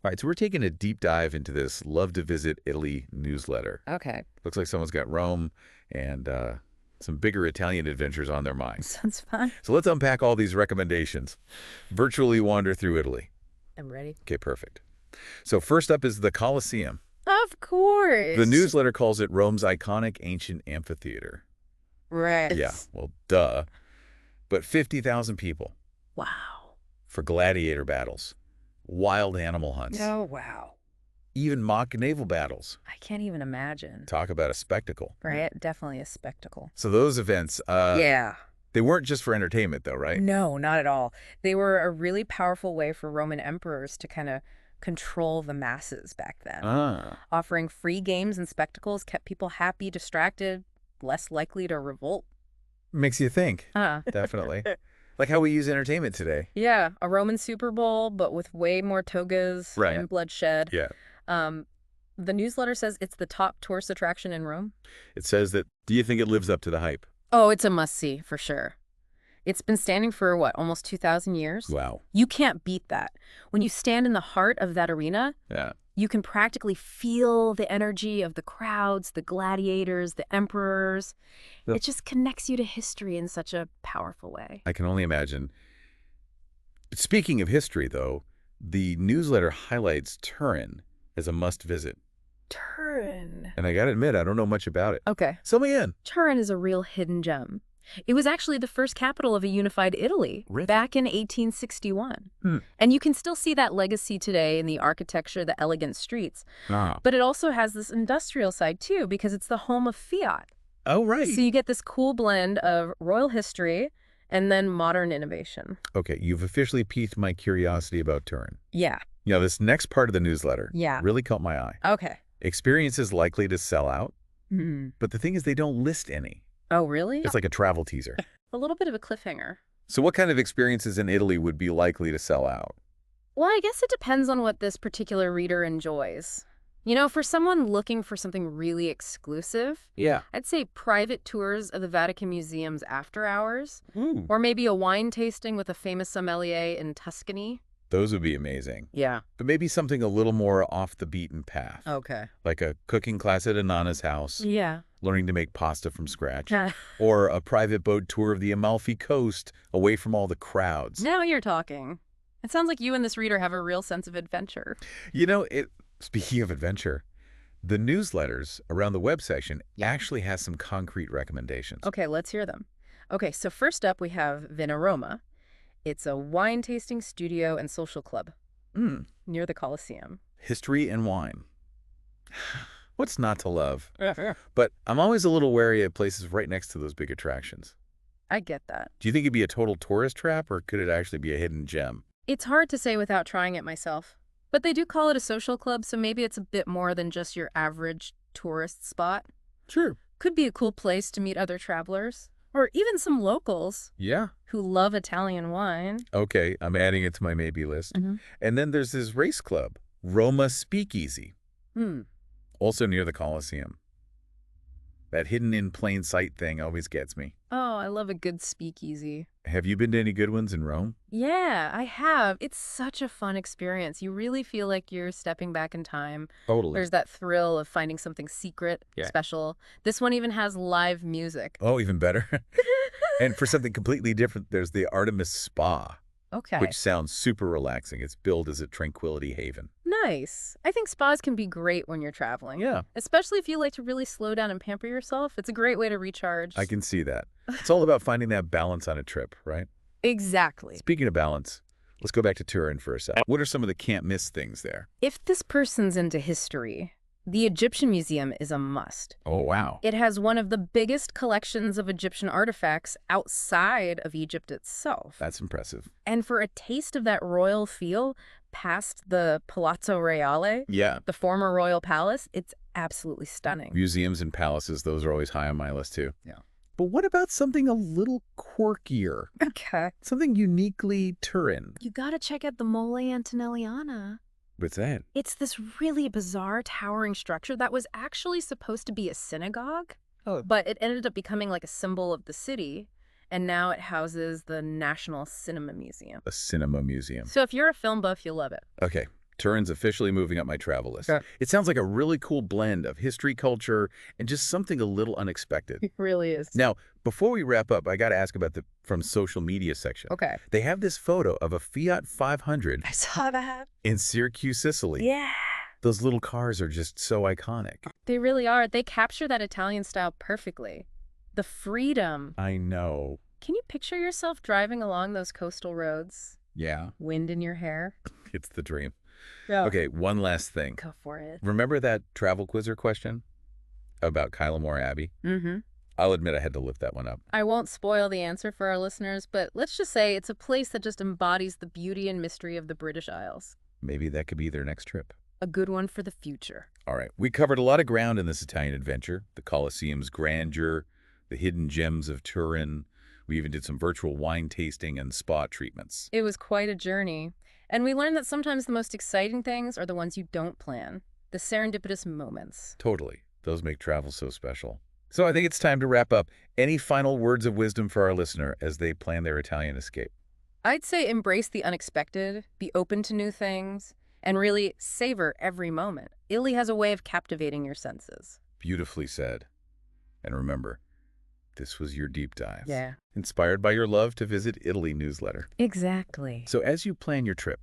All right, so we're taking a deep dive into this Love to Visit Italy newsletter. Okay. Looks like someone's got Rome and some bigger Italian adventures on their mind. Sounds fun. So let's unpack all these recommendations. Virtually wander through Italy. I'm ready. Okay, perfect. So first up is the Colosseum. Of course. The newsletter calls it Rome's iconic ancient amphitheater. Right. Yeah, well, duh. But 50,000 people Wow. for gladiator battles, wild animal hunts, Oh, wow. even mock naval battles. I can't even imagine. Talk about a spectacle. Right? Definitely a spectacle. So those events, Yeah. they weren't just for entertainment though, right? No, not at all. They were a really powerful way for Roman emperors to kind of control the masses back then. Ah, Offering free games and spectacles kept people happy, distracted, less likely to revolt. makes you think, Uh, definitely. Like how we use entertainment today. yeah, a Roman Super Bowl, but with way more togas Right. and bloodshed. Yeah. The newsletter says it's the top tourist attraction in Rome. It says that, do you think it lives up to the hype? Oh, it's a must-see, for sure. It's been standing for, what, almost 2,000 years? Wow. You can't beat that. When you stand in the heart of that arena, Yeah. you can practically feel the energy of the crowds, the gladiators, the emperors. Yep. It just connects you to history in such a powerful way. I can only imagine. Speaking of history, though, the newsletter highlights Turin as a must-visit. Turin. And I gotta admit, I don't know much about it. Okay. Fill me in. Turin is a real hidden gem. It was actually the first capital of a unified Italy Really? back in 1861. Hmm. And you can still see that legacy today in the architecture, the elegant streets. Ah. But it also has this industrial side, too, because it's the home of Fiat. Oh, right. So you get this cool blend of royal history and then modern innovation. Okay, you've officially piqued my curiosity about Turin. Yeah. You know, this next part of the newsletter Yeah. really caught my eye. Okay. Experiences likely to sell out, Hmm. but the thing is they don't list any. Oh, really? It's like a travel teaser. A little bit of a cliffhanger. So what kind of experiences in Italy would be likely to sell out? Well, I guess it depends on what this particular reader enjoys. You know, for someone looking for something really exclusive, Yeah. I'd say private tours of the Vatican museums after hours, Ooh. or maybe a wine tasting with a famous sommelier in Tuscany. Those would be amazing. Yeah. But maybe something a little more off the beaten path. Okay. Like a cooking class at a Nana's house, Yeah. learning to make pasta from scratch, or a private boat tour of the Amalfi Coast away from all the crowds. Now you're talking. It sounds like you and this reader have a real sense of adventure. You know, speaking of adventure, the newsletters around the web section actually has some concrete recommendations. Okay, let's hear them. Okay, so first up we have Vinaroma. It's a wine tasting studio and social club Mm, near the Colosseum. history and wine. What's not to love? Yeah. But I'm always a little wary of places right next to those big attractions. I get that. Do you think it'd be a total tourist trap, or could it actually be a hidden gem? It's hard to say without trying it myself. But they do call it a social club, so maybe it's a bit more than just your average tourist spot. Sure. Could be a cool place to meet other travelers, or even some locals Yeah. who love Italian wine. Okay, I'm adding it to my maybe list. And then there's this race club, Roma Speakeasy, Hmm. also near the Colosseum. That hidden in plain sight thing always gets me. Oh, I love a good speakeasy. Have you been to any good ones in Rome? Yeah, I have. It's such a fun experience. You really feel like you're stepping back in time. Totally. There's that thrill of finding something secret, Yeah. special. This one even has live music. Oh, even better. And for something completely different, there's the Artemis Spa, Okay. which sounds super relaxing. It's billed as a tranquility haven. Nice. I think spas can be great when you're traveling. Yeah, Especially if you like to really slow down and pamper yourself. It's a great way to recharge. I can see that. It's all about finding that balance on a trip, right? Exactly. Speaking of balance, let's go back to Turin for a sec. What are some of the can't miss things there? If this person's into history, the Egyptian Museum is a must. Oh, wow. It has one of the biggest collections of Egyptian artifacts outside of Egypt itself. That's impressive. And for a taste of that royal feel past the Palazzo Reale, Yeah. the former royal palace, it's absolutely stunning. Museums and palaces, those are always high on my list, too. Yeah. But what about something a little quirkier? Okay. Something uniquely Turin? You gotta check out the Mole Antonelliana. What's that? It's this really bizarre towering structure that was actually supposed to be a synagogue, Oh. but it ended up becoming like a symbol of the city, and now it houses the National Cinema Museum. A cinema museum. So if you're a film buff, you'll love it. Okay. Turin's officially moving up my travel list. Okay. It sounds like a really cool blend of history, culture, and just something a little unexpected. It really is. Now, before we wrap up, I got to ask about the from social media section. Okay. They have this photo of a Fiat 500 I saw that. in Syracuse, Sicily. Yeah. Those little cars are just so iconic. They really are. They capture that Italian style perfectly. The freedom. I know. Can you picture yourself driving along those coastal roads? Yeah, Wind in your hair? it's the dream. Yeah. Okay, one last thing. Go for it. Remember that travel quizzer question about Kylemore Abbey? Mm-hmm. I'll admit I had to lift that one up. I won't spoil the answer for our listeners, but let's just say it's a place that just embodies the beauty and mystery of the British Isles. Maybe that could be their next trip. A good one for the future. All right, we covered a lot of ground in this Italian adventure. The Colosseum's grandeur, the hidden gems of Turin. We even did some virtual wine tasting and spa treatments. It was quite a journey. And we learned that sometimes the most exciting things are the ones you don't plan. The serendipitous moments. Totally. Those make travel so special. So I think it's time to wrap up. Any final words of wisdom for our listener as they plan their Italian escape? I'd say embrace the unexpected, be open to new things, and really savor every moment. Italy has a way of captivating your senses. Beautifully said. And remember, this was your deep dive. Yeah. Inspired by your love to visit Italy newsletter. Exactly. So as you plan your trip,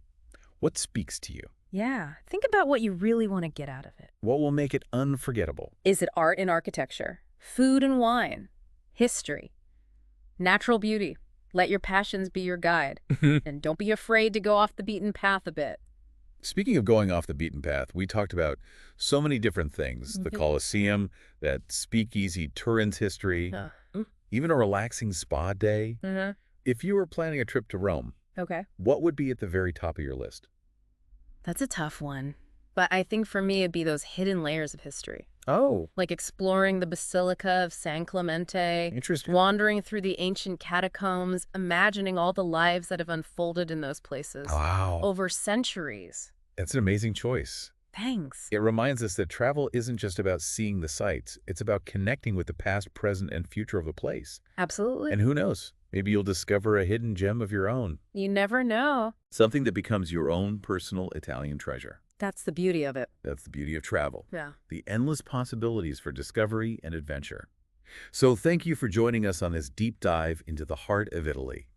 what speaks to you? Yeah. Think about what you really want to get out of it. What will make it unforgettable? Is it art and architecture? Food and wine? History? Natural beauty? Let your passions be your guide. And don't be afraid to go off the beaten path a bit. Speaking of going off the beaten path, we talked about so many different things. The Colosseum, that speakeasy Turin's history, even a relaxing spa day. If you were planning a trip to Rome, Okay. what would be at the very top of your list? That's a tough one. But I think for me, it'd be those hidden layers of history. Oh, Like exploring the Basilica of San Clemente, interesting. wandering through the ancient catacombs, imagining all the lives that have unfolded in those places Wow, over centuries. that's an amazing choice. Thanks. It reminds us that travel isn't just about seeing the sights. It's about connecting with the past, present, and future of a place. Absolutely. And who knows, maybe you'll discover a hidden gem of your own. You never know. Something that becomes your own personal Italian treasure. That's the beauty of it. That's the beauty of travel. Yeah. The endless possibilities for discovery and adventure. So thank you for joining us on this deep dive into the heart of Italy.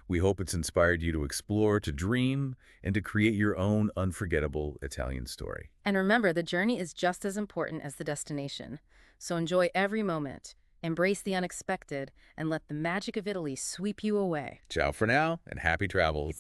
We hope it's inspired you to explore, to dream, and to create your own unforgettable Italian story. And remember, the journey is just as important as the destination. So enjoy every moment, embrace the unexpected, and let the magic of Italy sweep you away. Ciao for now, and happy travels.